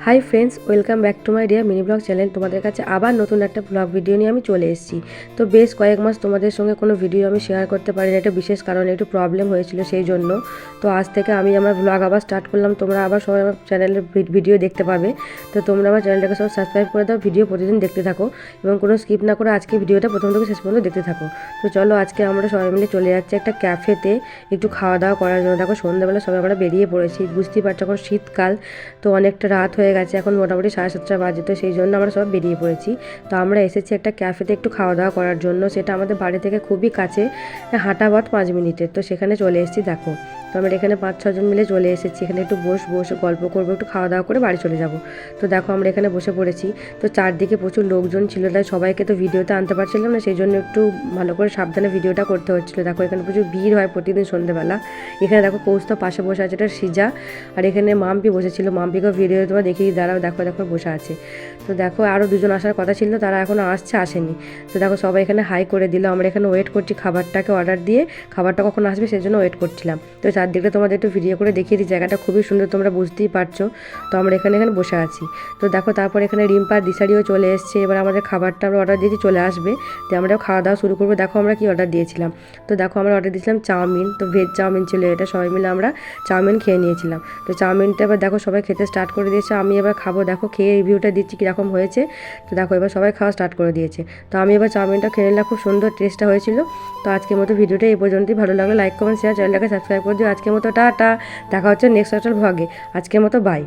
Hi friends, welcome back to my dear mini blog channel. তোমাদের কাছে আবার নতুন একটা ব্লগ ভিডিও নিয়ে আমি চলে এসেছি। তো বেশ কয়েক মাস তোমাদের সঙ্গে কোনো ভিডিও আমি শেয়ার করতে পারিনি, একটা বিশেষ কারণে একটু প্রবলেম হয়েছিল, সেই জন্য। তো আজ থেকে আমি আমার ব্লগ আবার স্টার্ট করলাম। তোমরা আবার সবাই আমার চ্যানেলের ভিডিও দেখতে পাবে। তো তোমরা আমার চ্যানেলটাকে সব সাবস্ক্রাইব করে দাও, ভিডিও প্রতিদিন দেখতে থাকো এবং কোনো স্কিপ না করে আজকে ভিডিওটা প্রথম থেকে শেষ পর্যন্ত দেখতে থাকো। তো চলো, আজকে আমরা সবাই মিলে চলে যাচ্ছি একটা ক্যাফেতে একটু খাওয়া দাওয়া করার জন্য। দেখো, সন্ধ্যাবেলা সবাই আমরা বেরিয়ে পড়েছি। বুঝতেই পারছো এখন শীতকাল, তো অনেকটা রাত হয়ে গেছে, এখন মোটামুটি 7:30 বাজে। তো সেই জন্য আমরা সব বেরিয়ে পড়েছি। তো আমরা এসেছি একটা ক্যাফেতে একটু খাওয়া দাওয়া করার জন্য। সেটা আমাদের বাড়ি থেকে খুবই কাছে, হাঁটা পথ 5 মিনিটের। তো সেখানে চলে এসেছি। দেখো, তো আমরা এখানে 5-6 জন মিলে চলে এসেছি। এখানে একটু বসে গল্প করবো, একটু খাওয়া দাওয়া করে বাড়ি চলে যাব। তো দেখো, আমরা এখানে বসে পড়েছি। তো চারদিকে প্রচুর লোকজন ছিল, তাই সবাইকে তো ভিডিওতে আনতে পারছিলাম না, সেই জন্য একটু ভালো করে সাবধানে ভিডিওটা করতে হচ্ছিলো। দেখো, এখানে প্রচুর ভিড় হয় প্রতিদিন সন্ধ্যেবেলা। এখানে দেখো, কৌস্তব পাশে বসে আছে, এটা সিজা। আর এখানে মাম্পি বসেছিল, মাম্পিকেও ভিডিও তোমার দেখিয়ে দাঁড়াও। দেখো দেখো বসে আছে। তো দেখো, আরও দুজন আসার কথা ছিল, তারা এখনও আসেনি। তো দেখো, সবাই এখানে হাই করে দিল। আমরা এখানে ওয়েট করছি খাবারটাকে অর্ডার দিয়ে, খাবারটা কখন আসবে সেই জন্য ওয়েট করছিলাম। তো চারদিকটা তোমাদের একটু ভিডিও করে দেখিয়ে দিই, জায়গাটা খুবই সুন্দর, তোমরা বুঝতেই পারছো। তো আমরা এখানে বসে আছি। তো দেখো, তারপর এখানে রিম্পার দিশারিও চলে এসছে। এবার আমাদের খাবারটা আমরা অর্ডার দিয়েছি, চলে আসবে। তো আমরা খাওয়া দাওয়া শুরু করবো। দেখো আমরা কি অর্ডার দিয়েছিলাম। তো দেখো, আমরা অর্ডার দিয়েছিলাম চাউমিন। তো ভেজ চাউমিন ছিল এটা, সবাই মিলে আমরা চাউমিন খেয়ে নিয়েছিলাম। তো চাউমিনটা এবার দেখো সবাই খেতে স্টার্ট করে দিয়েছে। আমি এবার খাবো, দেখো খেয়ে রিভিউটা দিচ্ছি কীরকম হয়েছে। তো দেখো, এবার সবাই খাওয়া স্টার্ট করে দিয়েছে। তো আমি এবার চাউমিনটা খেয়ে নিলাম, খুব সুন্দর টেস্টটা হয়েছিল। তো আজকের মতো ভিডিওটা এই পর্যন্তই। ভালো লাগলে লাইক কমেন্ট শেয়ার, চ্যানেলটাকে সাবস্ক্রাইব করে দিও। আজকের মতো টাটা, দেখা হচ্ছে নেক্সট একটা ভ্লগে। আজকের মতো বাই।